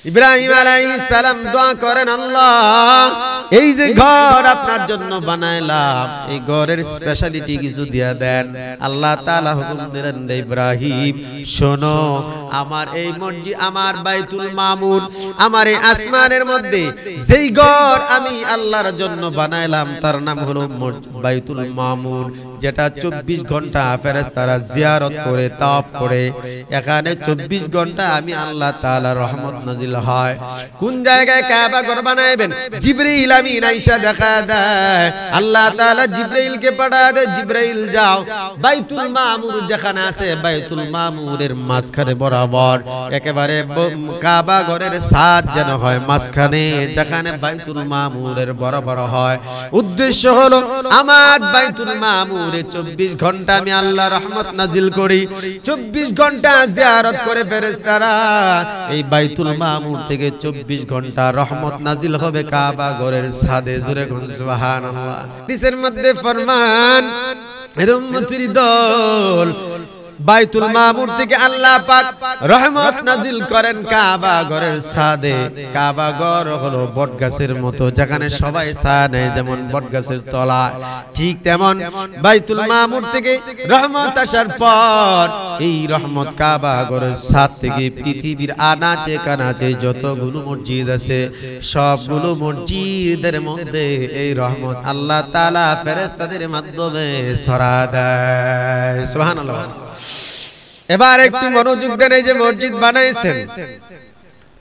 ইব্রাহিম আলাইহিস সালাম দোয়া করেন, আল্লাহ এই যে ঘর আপনার জন্য বানাইলাম, এই ঘরের স্পেশালিটি কিছু দিয়া দেন। আল্লাহ তাআলা হুকুম দিলেন, ইব্রাহিম শোনো, আমার এই মসজিদ, আমার বাইতুল মামুর, আমার এই আসমানের মধ্যে যেই ঘর আমি আল্লাহর জন্য বানাইলাম তার নাম হলো বাইতুল মামুর, যেটা 24 ঘন্টা ফেরেশতারা জিয়ারত করে তাওয়াফ করে। এখানে 24 ঘন্টা আমি আল্লাহ তাআলার রহমত নাজিল হয়। কোন জায়গায় কাবা ঘর বানাইবেন? জিবরিল আমিন আয়েশা দেখা দেয়, আল্লাহ তাআলা জিবরাইলকে পাঠায় দেয়, জিবরাইল যাও বাইতুল মামুর যেখানে আছে, বাইতুল মামুরের মাঝখানে বরাবর একেবারে কাবা ঘরের ছাদ যেন হয় মাঝখানে, যেখানে বাইতুল মামুরের বরাবর হয়। উদ্দেশ্য হলো আমার বাইতুল মামুরে 24 ঘন্টা আমি আল্লাহ রহমত নাজিল করি। 24 ঘন্টা জিয়ারত করে ফেরেশতারা এই বাইতুল মামুর থেকে 24 ঘন্টা রহমত নাজিল হবে কাবা ঘরের ছাদে। জোরে কোন সুবহানাল্লাহ। হাদিসের মধ্যে ফরমান, উম্মতের দল বাইতুল মামুর থেকে আল্লাহ পাক রহমত নাজিল করেন কাবা ঘরের ছাদে। কাবা ঘর হলো বটগাছের মতো, যেখানে সবাই ছায়া নেয়, যেমন বটগাছের তলা, ঠিক তেমন বাইতুল মামুর থেকে রহমত আসার পর এই রহমত কাবা ঘরের ছাদ থেকে পৃথিবীর আনাচে কানাচে যতগুলো মসজিদ আছে সবগুলো মসজিদের মধ্যে এই রহমত আল্লাহ তাআলা ফেরেশতাদের মাধ্যমে ছড়া দেয়। সুবহানাল্লাহ। এবার একটু মনোযোগ দেন, এই যে মসজিদ বানাইছেন,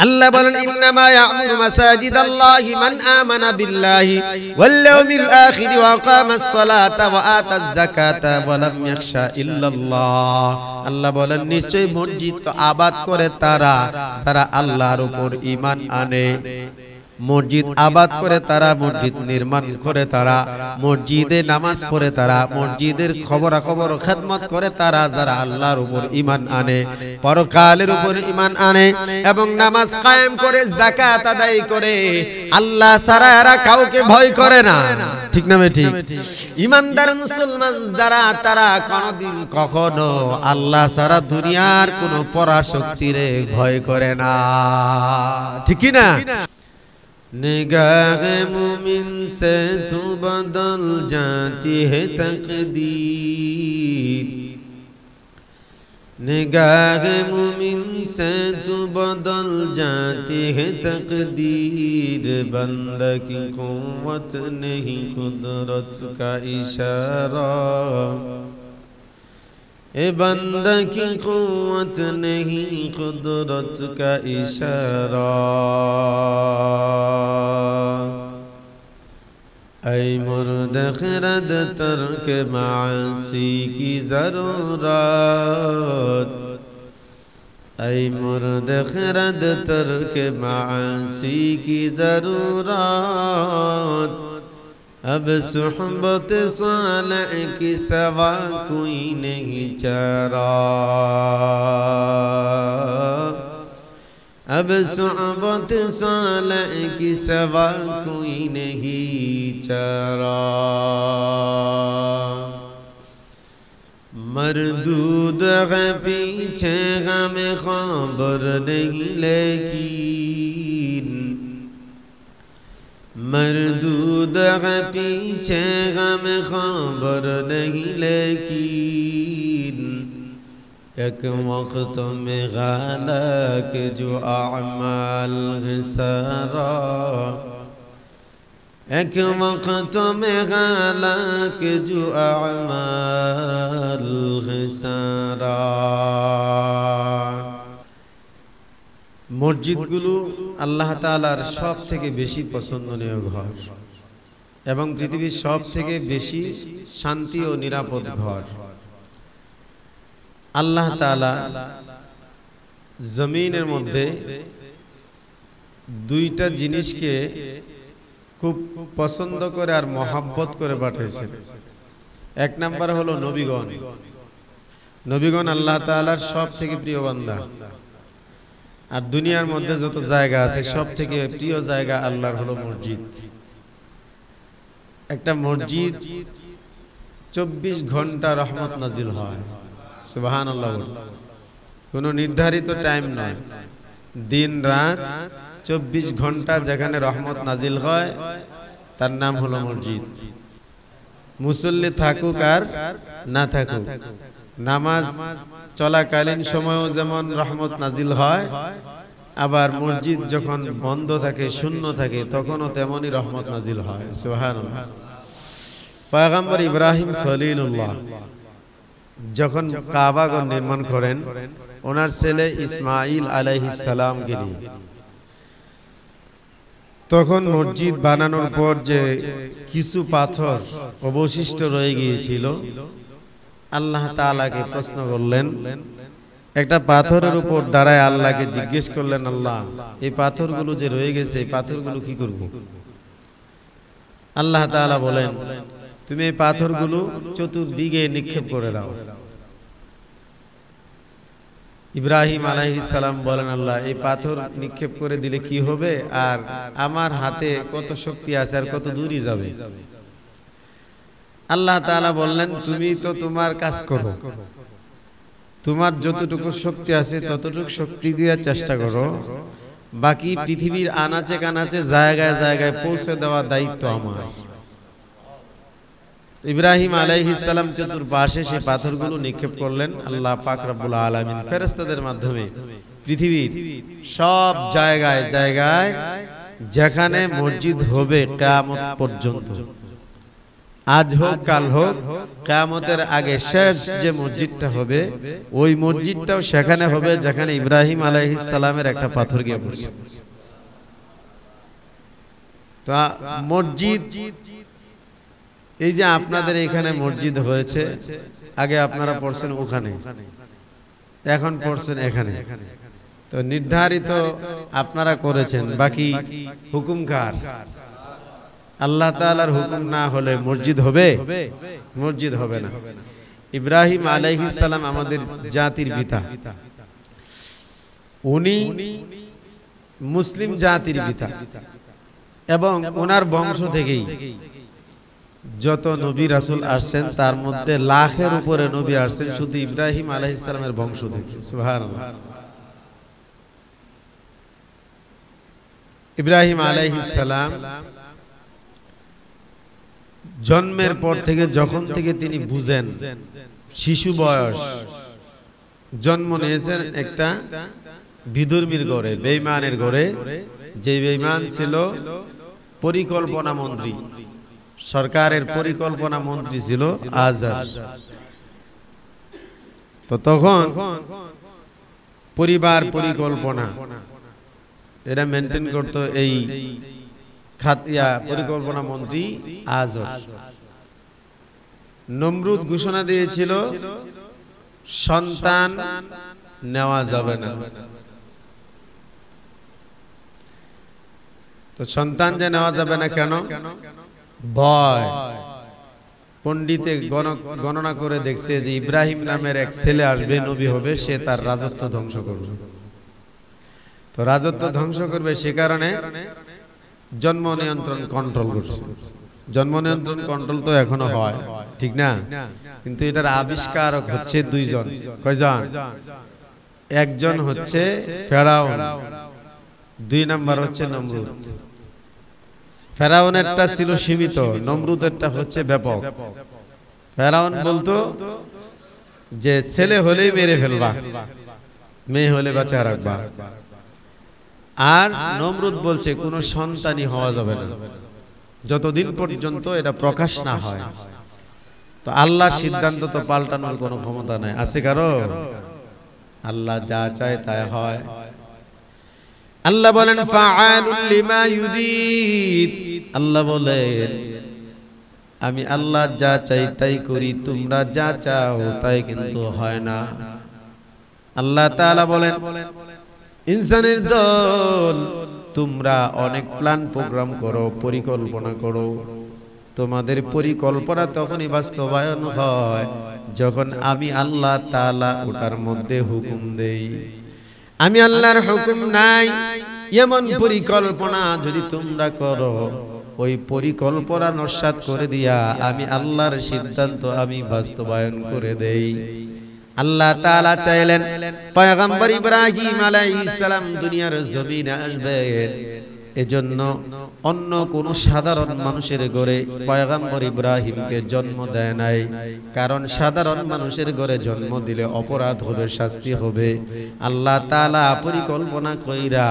আল্লাহ বলেন, ইন্নামা ইয়ামুরু মাসাজিদাল্লাহি মান আমানা বিল্লাহি ওয়াল ইয়াউমিল আখির ওয়া আকামাস সালাতা ওয়া আতাজ যাকাতা ওয়া লাম ইয়াখশা ইল্লাল্লাহ। আল্লাহ বলেন, নিশ্চয় মসজিদ তো আবাদ করে তারা যারা আল্লাহর উপর ঈমান আনে। মসজিদ আবাদ করে তারা, মসজিদ নির্মাণ করে তারা, মসজিদে নামাজ পড়ে তারা, মসজিদের খবরাখবর খেদমত করে তারা যারা আল্লাহর উপর ঈমান আনে, পরকালের উপর ঈমান আনে এবং নামাজ কায়েম করে যাকাত আদায় করে। আল্লাহ ছাড়া এরা কাউকে ভয় করে না, ঠিক না ঠিক? ঈমানদার মুসলমান যারা, তারা কোনদিন কখনো আল্লাহ ছাড়া দুনিয়ার কোনো পরাশক্তিরে ভয় করে না, ঠিক কি না? निगाह मुमिन से तू बदल जाती है तकदीर, निगाह मुमिन से तू बदल जाती है तकदीर, बंदा की कुव्वत नहीं कुदरत का इशारा, ए बंदा की कुव्वत नहीं कुदरत का इशारा, ऐ मुर्द खिरद तर्क मासी की ज़रूरत, ऐ मुर्द खिरद तर्क मासी की ज़रूरत, अब सुहबत सालिह की सवा कोई नहीं चरा, अब सुहबत सालिह की सवा कोई नहीं चरा, मरदूद है पीछे हमें खबर नहीं लेकिन, मरदूद है पीछे हमें खबर नहीं लेकिन, एक वक्त में गालक जो अमाल सारा, एक वक्त में गालक जो अमाल सारा। মসজিদগুলো আল্লাহ তাআলার সবথেকে বেশি পছন্দনীয় ঘর এবং পৃথিবীর সবথেকে বেশি শান্তি ও নিরাপদ ঘর। আল্লাহ তাআলা জমিনের মধ্যে দুইটা জিনিসকে খুব পছন্দ করে আর মহব্বত করে পাঠিয়েছেন। এক নাম্বার হলো নবীগণ। নবীগণ আল্লাহ তাআলার সবথেকে প্রিয় বান্দা। আর দুনিয়ার মধ্যে যত জায়গা আছে সব থেকে প্রিয় জায়গা আল্লাহর হলো মসজিদ। একটা মসজিদ 24 ঘন্টা রহমত নাজিল হয়। সুবহানাল্লাহ। কোনো নির্ধারিত টাইম নয়, দিন রাত 24 ঘন্টা যেখানে রহমত নাজিল হয় তার নাম হলো মসজিদ। মুসল্লি থাকুক আর না থাকুক, নামাজ চলাকালীন সময়ও যেমন রহমত নাজিল হয়, আবার মসজিদ যখন বন্ধ থাকে শূন্য থাকে তখনও তেমনই রহমত নাজিল হয়। সুবহানাল্লাহ। পয়গম্বর ইব্রাহিম খলিলুল্লাহ যখন কাবা ঘর নির্মাণ করেন ওনার ছেলে ইসমাইল আলাইহিস সালামকে নিয়ে, তখন মসজিদ বানানোর পর যে কিছু পাথর অবশিষ্ট রয়ে গিয়েছিল, আল্লাহ তাআলাকে প্রশ্ন করলেন, একটা পাথরের উপর দাঁড়ায় আল্লাহকে জিজ্ঞেস করলেন, আল্লাহ এই পাথরগুলো যে রয়ে গেছে এই পাথরগুলো কি করব? আল্লাহ তাআলা বলেন, তুমি এই পাথরগুলো চতুর্দিকে নিক্ষেপ করে দাও। ইব্রাহিম আলাইহিস সালাম বলেন, আল্লাহ এই পাথর নিক্ষেপ করে দিলে কি হবে, আর আমার হাতে কত শক্তি আছে আর কত দূরই যাবে? আল্লাহ তাআলা বললেন, তুমি তো তোমার কাজ করো, তোমার যতটুকু শক্তি আছে ততটুকু শক্তি দিয়ে চেষ্টা করো, বাকি পৃথিবীর আনাচে কানাচে জায়গায় জায়গায় পৌঁছে দেওয়ার দায়িত্ব আমার। ইব্রাহিম আলাইহিস সালাম চতুর্পাশে সেই পাথরগুলো নিক্ষেপ করলেন। আল্লাহ পাক রব্বুল আলামিন ফেরেশতাদের মাধ্যমে পৃথিবীর সব জায়গায় জায়গায় যেখানে মসজিদ হবে কিয়ামত পর্যন্ত, আজ হোক কাল হোক, কিয়ামতের আগে শেষ যে মসজিদটা হবে ওই মসজিদটাও সেখানে হবে যেখানে ইব্রাহিম আলাইহিস সালামের একটা পাথর গিয়ে পড়ছে। তো মসজিদ, এই যে আপনাদের এখানে মসজিদ হয়েছে, আগে আপনারা পড়ছেন ওখানে, এখন পড়ছেন এখানে, তো নির্ধারিত আপনারা করেছেন, বাকি হুকুম কার? আল্লাহ তাআলার হুকুম না হলে মসজিদ হবে? মসজিদ হবে না। ইব্রাহিম আলাইহিস সালাম আমাদের জাতির পিতা, উনি মুসলিম জাতির পিতা, এবং ওনার বংশ থেকেই যত নবী রাসূল আসছেন তার মধ্যে লাখের উপরে নবী আসছেন শুধু ইব্রাহিম আলাইহিস সালামের বংশ থেকে। সুবহানাল্লাহ। ইব্রাহিম আলাইহিস সালাম জন্মের পর থেকে, যখন থেকে তিনি বুঝেন, শিশু বয়স, জন্ম নিয়েছেন একটা বিধর্মীর ঘরে, বেঈমানের ঘরে। যে বেঈমান ছিল পরিকল্পনা মন্ত্রী, সরকারের পরিকল্পনা মন্ত্রী ছিল আজার। তো তখন পরিবার পরিকল্পনা এটা মেনটেন করত এই খাতিয়া পরিকল্পনা মন্ত্রী আজার। নমরুদ ঘোষণা দিয়েছিল সন্তান নেওয়া যাবে না। তো সন্তান যে নেওয়া যাবে না কেন? ভয়। পণ্ডিতে গণনা করে দেখছে যে ইব্রাহিম নামের এক ছেলে আসবে, নবী হবে, সে তার রাজত্ব ধ্বংস করবে। তো রাজত্ব ধ্বংস করবে, সে কারণে জন্ম নিয়ন্ত্রণ কন্ট্রোল করছে। জন্ম নিয়ন্ত্রণ কন্ট্রোল তো এখনো হয়, ঠিক না? কিন্তু এটার আবিষ্কারক হচ্ছে দুইজন। কয়জন? একজন হচ্ছে ফেরাউন, দুই নাম্বার হচ্ছে নমরুদ। ফেরাউনেরটা ছিল সীমিত, নমরুদেরটা হচ্ছে ব্যাপক। ফেরাউন বলতো যে ছেলে হলেই মেরে ফেলবা, মেয়ে হলে বাঁচা রাখবা। আর নমরুদ বলছে কোনো সন্তানই হওয়া যাবে না যতদিন পর্যন্ত এটা প্রকাশ না হয়। তো আল্লাহর সিদ্ধান্ত তো পাল্টানোর কোনো ক্ষমতা নাই, আছে কারো? আল্লাহ যা চায় তাই হয়। আল্লাহ বলেন ফাআলুল লিমা ইউরিদ, আল্লাহ বলেন আমি আল্লাহ যা চাই তাই করি, তোমরা যা চাও তাই কিন্তু হয় না। আল্লাহ তাআলা বলেন ইনসানের দল, তোমরা অনেক প্ল্যান প্রোগ্রাম করো, পরিকল্পনা করো, তোমাদের পরিকল্পনা তখনই বাস্তবায়ন হয় যখন আমি আল্লাহ তাআলা ওটার মধ্যে হুকুম দেই। আমি আল্লাহর হুকুম নাই এমন পরিকল্পনা যদি তোমরা করো, ওই পরিকল্পনা নস্যাৎ করে দিয়া আমি আল্লাহর সিদ্ধান্ত আমি বাস্তবায়ন করে দেই। আল্লাহ তাআলা চাইলেন পয়গম্বর ইব্রাহিম আলাইহিস সালাম দুনিয়ার জমিনে আসবেন, এজন্য অন্য কোন সাধারণ মানুষের ঘরে পয়গম্বর ইব্রাহিমকে জন্ম দেয় নাই। কারণ সাধারণ মানুষের ঘরে জন্ম দিলে অপরাধ হবে, শাস্তি হবে। আল্লাহ তাআলা পরিকল্পনা কইরা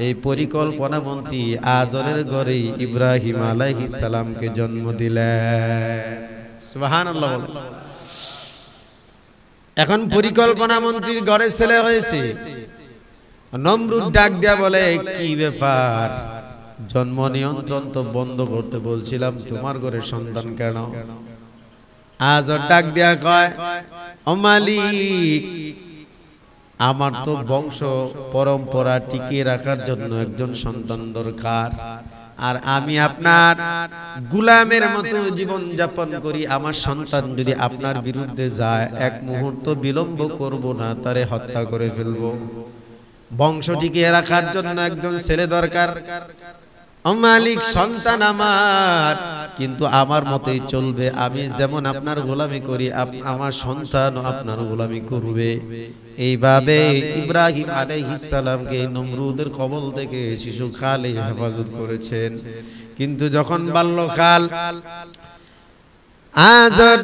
এই পরিকল্পনা মন্ত্রী আজরের ঘরে ইব্রাহিম আলাইহিস সালামকে জন্ম দিলেন। সুবহানাল্লাহ। এখন পরিকল্পনা মন্ত্রীর ঘরে ছেলে হয়েছে। নমরুদ ডাক দিয়া বলে, কি ব্যাপার, জন্ম নিয়ন্ত্রণ তো বন্ধ করতে বলছিলাম, তোমার ঘরে সন্তান কেন? আজর ডাক দিয়া কয়, ও মালিক, আমার তো বংশ পরম্পরা টিকিয়ে রাখার জন্য একজন সন্তান দরকার, আর আমি আপনার গোলামের মতো জীবন যাপন করি। আমার সন্তান যদি আপনার বিরুদ্ধে যায়, এক মুহূর্ত বিলম্ব করব না, তারে হত্যা করে ফেলব। বংশ টিকিয়ে রাখার জন্য একজন ছেলে দরকার। ও মালিক, সন্তান আমার, কিন্তু আমার মতই চলবে। আমি যেমন আপনার গোলামি করি, আমার সন্তান আপনার গোলামি করবে। এইভাবে ইব্রাহিম আলাইহিস সালামকে নমরুদের কবল থেকে শিশুকালে হেফাজত করেছেন। কিন্তু যখন বাল্যকাল, আজর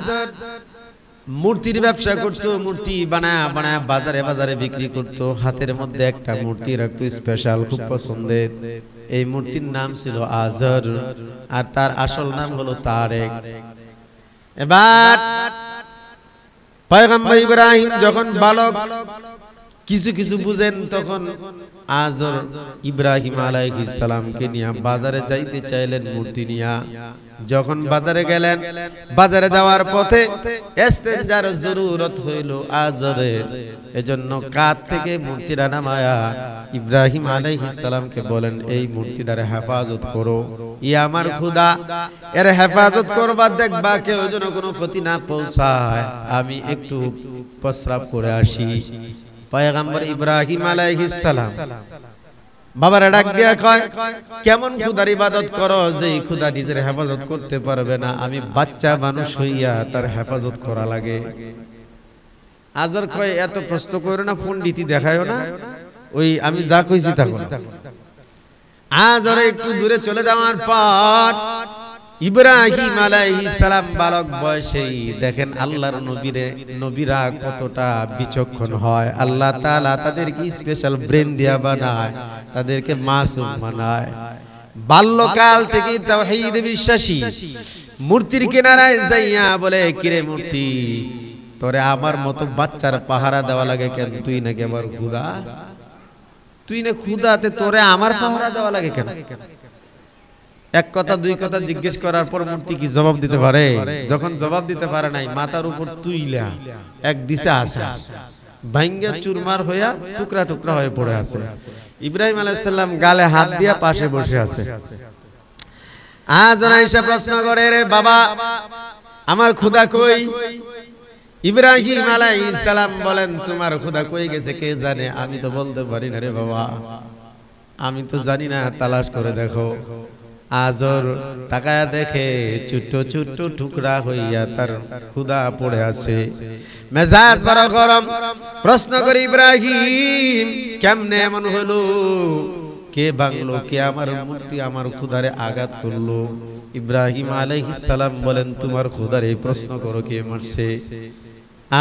মূর্তির ব্যবসা করতো, মূর্তি বানায় বানায় বাজারে বাজারে বিক্রি করতো। হাতের মধ্যে একটা মূর্তি রাখতো স্পেশাল, খুব পছন্দের। এই মূর্তির নাম ছিল আজর, আর তার আসল নাম হলো তারেক। এবার পয়গম্বর ইব্রাহিম যখন বালক, কিছু কিছু বুঝেন, তখন আজর ইব্রাহিম আলাইহিস সালামকে নিয়ে বাজারে যাইতে চাইলেন মূর্তি নিয়া। যখন বাজারে গেলেন, বাজারে যাওয়ার পথে ইস্তেনজার জরুরত হইল আজরের। এজন্য কাঁধ থেকে মূর্তিটা নামায়া ইব্রাহিম আলাইহিস সালামকে বলেন, এই মূর্তিটার হেফাজত করো, ই আমার খোদা, এর হেফাজত করবা, দেখবা কেউ যেন কোনো ক্ষতি না পৌঁছায়। আমি একটু প্রস্রাব করে আসি। পয়গম্বর ইব্রাহিম আলাইহিস সালাম বাবার ডাক দিয়া কয়, কেমন খোদার ইবাদত করো যে খোদা নিজের হেফাজত করতে পারবে না? আমি বাচ্চা মানুষ হইয়া তার হেফাজত করা লাগে। আজর কয়, এত প্রশ্ন করো না, পণ্ডিতি দেখায়ও না, ওই আমি যা কইছি তা করো। আজর একটু দূরে চলে যাওয়ার পর ইব্রাহিম আলাইহিস সালাম বালক বয়সেই দেখেন আল্লাহর নবীরা কতটা বিচক্ষণ হয়। আল্লাহ তাআলা তাদেরকে স্পেশাল ব্রেন দিয়া বানায়, তাদেরকে মাসুম বানায়। বাল্যকাল থেকে তাওহীদে বিশ্বাসী, মূর্তির কিনারায় যাইয়া বলে, কিরে মূর্তি, তোরে আমার মতো বাচ্চার পাহারা দেওয়া লাগে কেন? তুই নাকি আমার খোদা? তুই না খোদাতে তোরে আমার পাহারা দেওয়া লাগে কেন? এক কথা দুই কথা জিজ্ঞেস করার পর মূর্তি কি জবাব দিতে পারে? যখন জবাব দিতে পারে নাই, মাথার উপর তুইলা এক দিশে আসা ভাঙ্গা চুরমার হইয়া টুকরা টুকরা হয়ে পড়ে আছে। ইব্রাহিম আলাইহিস সালাম গালে হাত দিয়া পাশে বসে আছে। আজর আয়েশা প্রশ্ন করে, রে বাবা, আমার খোদা কই? ইব্রাহিম আলাইহিস সালাম বলেন, তোমার খোদা কই গেছে কে জানে? আমি তো বলতে পারি না রে বাবা, আমি তো জানি না, তালাশ করে দেখো। আজর তাকায়া দেখে ছোট ছোট টুকরা হইয়া তার খোদা পড়ে আছে। মেজাজ বড় গরম। প্রশ্ন করে, ইব্রাহিম, কেমনে এমন হলো? কে ভাঙলো? কে আমার মূর্তি, আমার খোদারে আঘাত করলো? ইব্রাহিম আলাইহিস সালাম বলেন, তোমার খোদারে প্রশ্ন করো, কে মারছে?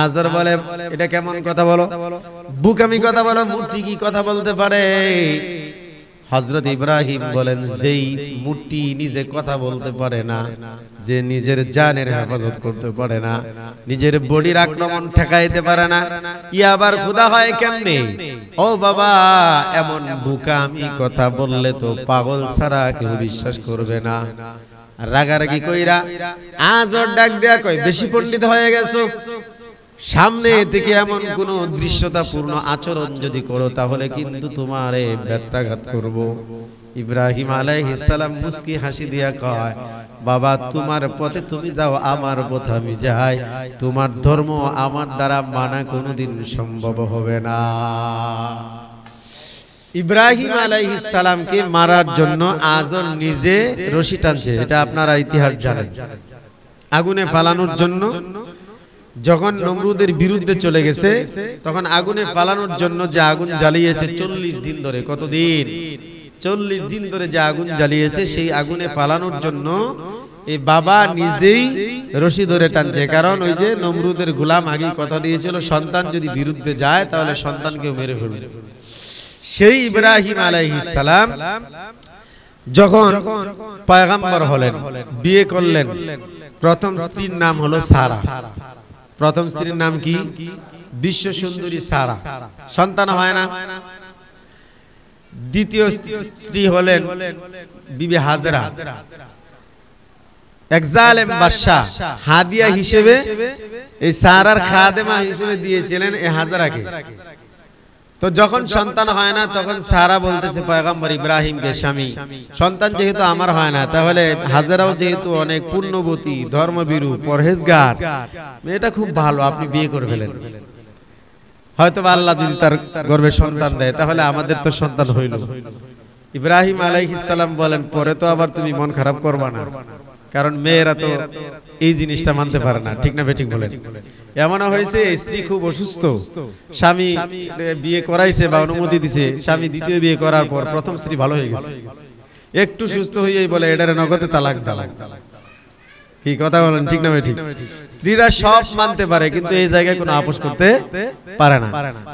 আজর বলে, এটা কেমন কথা বলো, বুকামি কথা বলো, মূর্তি কি কথা বলতে পারে? হযরত ইব্রাহিম বলেন, যেই মূর্তি নিজে কথা বলতে পারে না, যে নিজের জানের হেফাজত করতে পারে না, নিজের বডির আক্রমণ ঠেকাইতে পারে না, ই আবার খোদা হয় কেমনে? ও বাবা, এমন বুকামি কথা বললে তো পাগল ছাড়া কেউ বিশ্বাস করবে না। রাগারাগি কইরা আজর ডাক দেয়া কয়, বেশি পণ্ডিত হয়ে গেছো। সামনে থেকে এমন কোন দৃশ্যতাপূর্ণ আচরণ যদি করো, তাহলে কিন্তু তোমারে ব্যত্রাঘাত করব। ইব্রাহিম আলাইহিস সালাম মুস্কি হাসি দিয়া কয়, বাবা, তোমার পথে তুমি যাও, আমার পথে আমি যাই। তোমার ধর্ম আমার দ্বারা মানা কোনোদিন সম্ভব হবে না। ইব্রাহিম আলাইহিস সালামকে মারার জন্য আজর নিজে রশি টানছে, এটা আপনারা ইতিহাস জানেন। আগুনে ফালানোর জন্য যখন নমরুদের বিরুদ্ধে চলে গেছে তখন আগুনে ফালানোর জন্য যে আগুন জ্বালিয়েছে 40 দিন ধরে, কতদিন? 40 দিন ধরে যে আগুন জ্বালিয়েছে, সেই আগুনে ফালানোর জন্য এই বাবা নিজেই রশি ধরে টানছে। কারণ ওই যে নমরুদের গোলাম আগেই কথা দিয়েছিল, সন্তান যদি বিরুদ্ধে যায় তাহলে সন্তানকেও মেরে ফেলবে। সেই ইব্রাহিম আলাইহিস সালাম যখন পয়গম্বর হলেন, বিয়ে করলেন, প্রথম স্ত্রীর নাম হলো সারা। প্রথম স্ত্রীর নাম কি? বিশ্ব সুন্দরী সারা। সন্তান হয় না। দ্বিতীয় স্ত্রী হলেন বিবি হাজরা। এক জালেম বাদশা হাদিয়া হিসেবে এই সারার খাদেমা হিসেবে দিয়েছিলেন এই হাজরাকে। তো যখন সন্তান হয় না তখন সারা বলতেছে পয়গম্বর ইব্রাহিমকে, স্বামী সন্তান যেহেতু আমার হয় না, তাহলে হাজরাও যেহেতু অনেক পুণ্যবতী, ধর্মভীরু, পরহেজগার, মেয়েটা খুব ভালো, আপনি বিয়ে করে ফেলেন। হয়তো আল্লাহ যদি তার গর্ভে সন্তান দেয় তাহলে আমাদের তো সন্তান হইল। ইব্রাহিম আলাইহিস সালাম বলেন, পরে তো আবার তুমি মন খারাপ করবা না, কারণ মেয়েরা তো এই জিনিসটা মানতে পারে না। ঠিক না বেঠিক বলেন? এমনও হয়েছে স্ত্রী খুব অসুস্থ, স্বামী বিয়ে করাইছে বা অনুমতি দিছে, স্বামী দ্বিতীয় বিয়ে করার পর প্রথম স্ত্রী ভালো হয়ে গেছে, একটু সুস্থ হয়েই বলে এটারে নগদে তালাক দাও। কি কথা বলেন? ঠিক না বেঠিক? স্ত্রীরা সব মানতে পারে কিন্তু এই জায়গায় কোনো আপোষ করতে পারে না।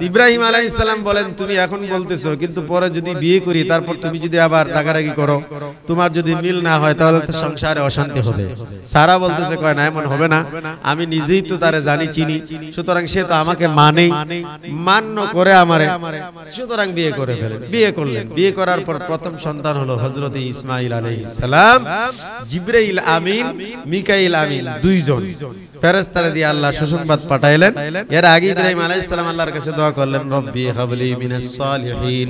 ইব্রাহিম আলাইহিস সালাম বলেন, তুমি এখন বলতেছো কিন্তু পরে যদি বিয়ে করি, তারপর তুমি যদি আবার রাগারাগি করো, তোমার যদি মিল না হয় তাহলে তো সংসারে অশান্তি হবে। সারা বলতেছে, কয় না, এমন হবে না, আমি নিজেই তো তারে জানি, চিনি, সুতরাং সে তো আমাকে মানেই, মান্য করে আমারে, সুতরাং বিয়ে করে ফেলেন। বিয়ে করলেন। বিয়ে করার পর প্রথম সন্তান হলো হযরত ইসমাঈল আলাইহিস সালাম। জিবরাইল আমিন, মিকাইল আমিন, দুইজন ফেরেশতারে দিয়ে আল্লাহ সুসংবাদ পাঠাইলেন। এর আগে ইব্রাহিম আলাইহিস সালাম আল্লাহর কাছে দোয়া করলেন, রব্বি হাবলি মিনাস সালিহিন,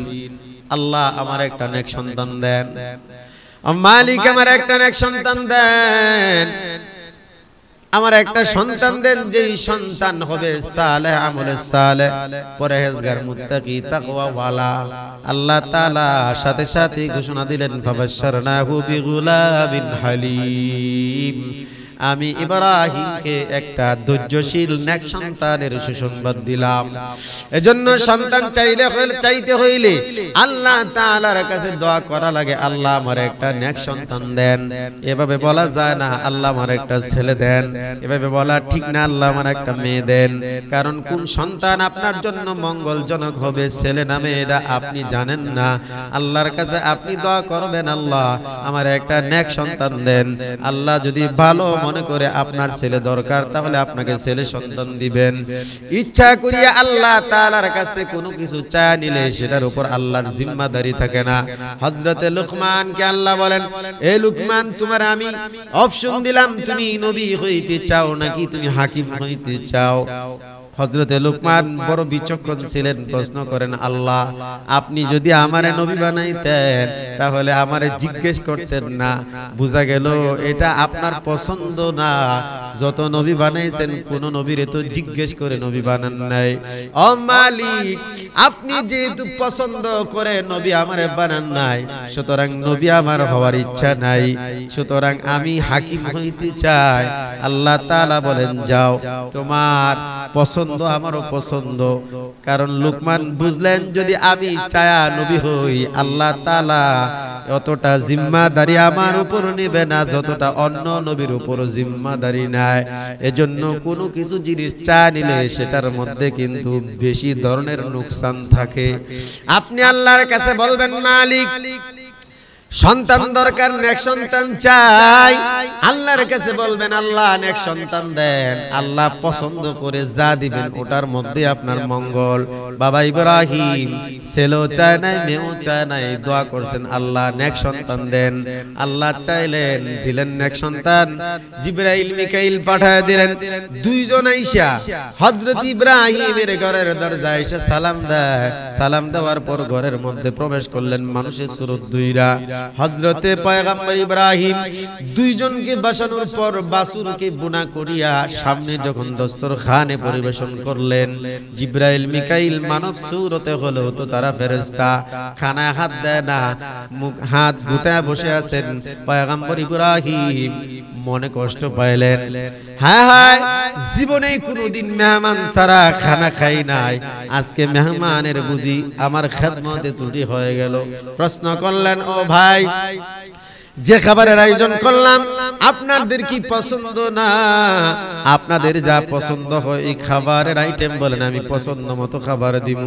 আল্লাহ আমার একটা নেক সন্তান দেন, মালিক আমার একটা নেক সন্তান দেন, আমার একটা সন্তান দেন, যেই সন্তান হবে সালেহ, আমলে সালেহ, পরহেজগার, মুত্তাকি, তাকওয়া ওয়ালা। আল্লাহ তাআলা সাথে সাথে ঘোষণা দিলেন, ফাবাশশারনাহু বিগুলামিন হালিম, আমি ইব্রাহিমকে একটা ধৈর্যশীল নেক সন্তানের সুসংবাদ দিলাম। এজন্য সন্তান চাইতে হইলে আল্লাহ তাআলার কাছে দোয়া করা লাগে, আল্লাহ আমার একটা নেক সন্তান দেন। এভাবে বলা যায় না আল্লাহ আমার একটা ছেলে দেন, এভাবে বলা ঠিক না, আল্লাহ আমার একটা মেয়ে দেন। কারণ কোন সন্তান আপনার জন্য মঙ্গলজনক হবে, ছেলে না মেয়ে, এটা আপনি জানেন না। আল্লাহর কাছে আপনি দোয়া করবেন, আল্লাহ আমার একটা নেক সন্তান দেন। আল্লাহ যদি ভালো মনে করে আপনার ছেলে দরকার, তাহলে আপনাকে ছেলে সন্তান দিবেন। ইচ্ছা করিয়া আল্লাহ তাআলার কাছ থেকে কোনো কিছু চায় নিলে সেটার উপর আল্লাহর জিম্মাদারি থাকে না। হযরতে লুকমানকে আল্লাহ বলেন, এ লুকমান, তোমার আমি অপশন দিলাম, তুমি নবী হইতে চাও নাকি তুমি হাকিম হইতে চাও? হযরতে লুকমান বড় বিচক্ষণ ছিলেন, প্রশ্ন করেন, আল্লাহ আপনি যদি আমারে নবী বানাইতেন তাহলে আমারে জিজ্ঞেস করতেন না। বুঝা গেল এটা আপনার পছন্দ না, যত নবী বানাইছেন কোন নবীরে তো জিজ্ঞেস করে নবী বানান নাই। ও মালিক, আপনি যেহেতু পছন্দ করে নবী আমারে বানান নাই, সুতরাং নবী আমার হওয়ার ইচ্ছা নাই, সুতরাং আমি হাকিম হইতে চাই। আল্লাহ তাআলা বলেন, যাও, তোমার পছন্দ আমারও পছন্দ। কারণ লুকমান বুঝলেন, যদি আমি চায়া নবী হই, আল্লাহ তাআলা অতটা জিম্মাদারি আমার উপর নেবে না যতটা অন্য নবীর উপর জিম্মাদারি নেয়। এজন্য কোনো কিছু জিনিস চা নিলে সেটার মধ্যে কিন্তু বেশি ধরনের নুকসান থাকে। আপনি আল্লাহর কাছে বলবেন, মালিক সন্তান দরকার, নেক সন্তান চাই, আল্লাহর কাছে বলবেন, আল্লাহ নেক সন্তান দেন। আল্লাহ পছন্দ করে যা দিবেন ওটার মধ্যে আপনার মঙ্গল। বাবা ইব্রাহিম ছেলেও চায় নাই, মেয়েও চায় নাই, দোয়া করছেন, আল্লাহ নেক সন্তান দেন। আল্লাহ চাইলেন, দিলেন নেক সন্তান। জিবরাইল মিকাইল পাঠায় দিলেন। দুইজন আইসা হযরত ইব্রাহিমের ঘরের দরজায় এসে সালাম দেয়। সালাম দেওয়ার পর ঘরের মধ্যে প্রবেশ করলেন মানুষের সুরত দুইরা। হযরতে পয়গম্বর ইব্রাহিম দুইজনকে বাসানোর পর বাসুরকে বুনা করিয়া সামনে যখন দস্তরখানে পরিবেশন করলেন, জিবরাইল মিকাইল মানব সুরতে হলেও তো তারা ফেরেশতা, খানায় হাত দেয় না, মুখ হাত গুটায় বসে আছেন। পয়গম্বর ইব্রাহিম মনে কষ্ট পাইলেন, হায় হায়, জীবনে কোনোদিন মেহমান ছাড়া খানা খাই নাই, আজকে মেহমানের বুঝি আমার খেদমতে ত্রুটি হয়ে গেল। প্রশ্ন করলেন, ও ভাই, যে খাবারের আয়োজন করলাম আপনাদের কি পছন্দ না? আপনাদের যা পছন্দ হয় এই খাবারের আইটেম বলেন, আমি পছন্দ মতো খাবার দিব।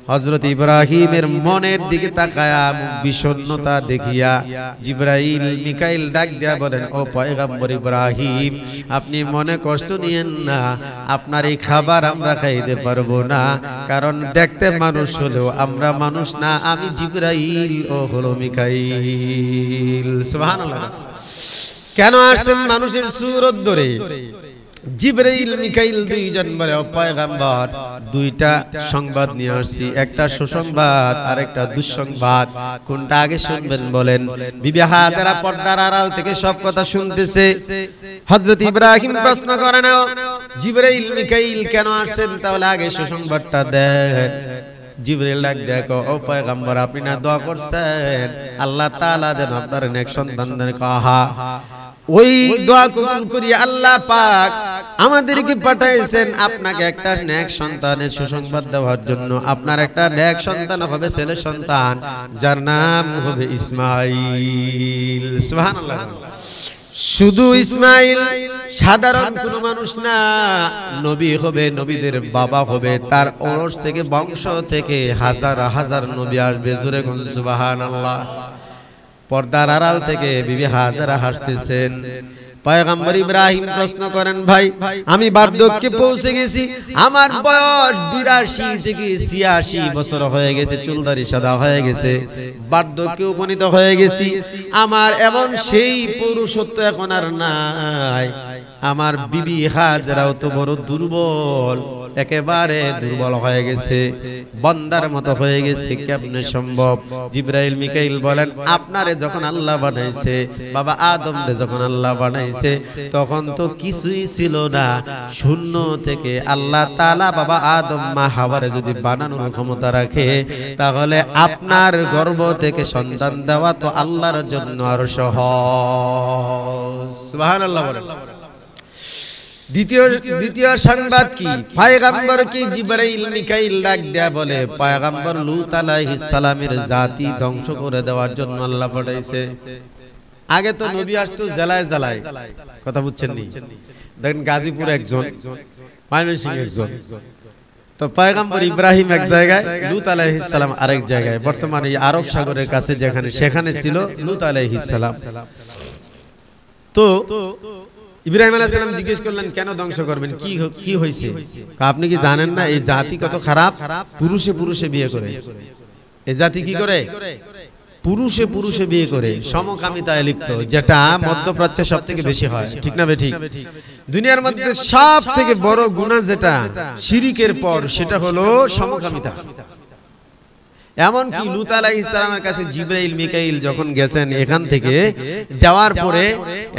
হযরত ইব্রাহিমের মনের দিকে তাকায়া বিষণ্ণতা দেখিয়া জিবরাইল মিকাইল ডাক দিয়া বলেন, ও পয়গম্বর ইব্রাহিম, আপনি মনে কষ্ট নিয়েন না, আপনার এই খাবার আমরা খাইতে পারবো না, কারণ দেখতে মানুষ হলেও আমরা মানুষ না, আমি জিবরাইল ও হলো মিকাইল। সুবহানাল্লাহ। কেন আসছেন মানুষের সুরত ধরে? জিবরাইল মিকাইল দুইজন বলে, ও পয়গম্বর, দুইটা সংবাদ নিয়ে আসছি, একটা সুসংবাদ আর একটা দুঃসংবাদ, কোনটা আগে শুনবেন বলেন? বিবি হাজেরা পর্দার আড়াল থেকে সব কথা শুনতেছে। হযরত ইব্রাহিম প্রশ্ন করেন, জিবরাইল মিকাইল কেন আসছেন, তাহলে আগে সুসংবাদটা দেন। জিবরাইল ডাক দেখো, ও পয়গম্বর, আপনি না দোয়া করছেন আল্লাহ তাআলা যেন আপনার নেক সন্তান দেন? কাহা ওই দোয়া কবুল করি আল্লাহ পাক আমাদেরকে পাঠাইছেন আপনাকে একটা নেক সন্তানের সুসংবাদ দেওয়ার জন্য। আপনার একটা নেক সন্তান হবে ছেলে সন্তান, যার নাম হবে ইসমাইল। সুবহানাল্লাহ। শুধু ইসমাইল সাধারণ কোন মানুষ না, নবী হবে, নবীদের বাবা হবে, তার ওরস থেকে বংশ থেকে হাজার হাজার নবী আসবে। জোরে কোন সুবহানাল্লাহ। পর্দার আড়াল থেকে বিবি হাজেরা হাসতেছেন। পয়গম্বর ইব্রাহিম প্রশ্ন করেন, ভাই, আমি বার্ধক্যে পৌঁছে গেছি, আমার বয়স 82 থেকে 86 বছর হয়ে গেছে, চুলদারি সাদা হয়ে গেছে, বার্ধক্যে উপনীত হয়ে গেছি, আমার এমন সেই পুরুষত্ব এখন আর নাই। আমার বিবি হাজেরাও তো বড় দুর্বল, একেবারে দুর্বল হয়ে গেছে, বান্দার মতো হয়ে গেছে, কেমনে সম্ভব? জিবরাইল মিকাইল বলেন, আপনারে যখন আল্লাহ বানাইছে, বাবা আদমরে যখন আল্লাহ বানাইছে, তখন তো কিছুই ছিল না, শূন্য থেকে আল্লাহ তাআলা বাবা আদম মা হাওয়ারে যদি বানানোর ক্ষমতা রাখে, তাহলে আপনার গর্ভ থেকে সন্তান দেওয়া তো আল্লাহর জন্য আরো সহজ। সুবহানাল্লাহ। দ্বিতীয় সংবাদ কি? পয়গম্বরকে জিবরাইল মিকাইল ডাক দেয়া বলে, পয়গম্বর লূত আলাইহিস সালামের জাতি ধ্বংস করে দেওয়ার জন্য আল্লাহ পাঠাইছে। আগে তো নবী আসতো জেলায় জেলায়, কথা বুঝছেন নি? দেখেন গাজীপুর একজন, ময়মনসিংহ একজন, তো পয়গম্বর ইব্রাহিম এক জায়গায়, লূত আলাইহিস সালাম আরেক জায়গায়। বর্তমানে আরব সাগরের কাছে যেখানে, সেখানে ছিল লূত আলাইহিস সালাম। তো ইব্রাহিম আলাইহিস সালাম জিজ্ঞেস করলেন, কেন ধ্বংস করবেন, কি হয়েছে? আপনি কি জানেন না এই জাতি কত খারাপ? পুরুষে পুরুষে বিয়ে করে। এই জাতি কি করে? পুরুষে পুরুষে বিয়ে করে, সমকামিতায় লিপ্ত, যেটা মধ্যপ্রাচ্যে সব থেকে বেশি হয়। ঠিক না বেঠিক? দুনিয়ার মধ্যে সব থেকে বড় গুনাহ যেটা শিরিকের পর, সেটা হলো সমকামিতা। এমনকি লূত আলাইহিস সালামের কাছে জিবরাইল মিকাইল যখন গেছেন, এখান থেকে যাওয়ার পরে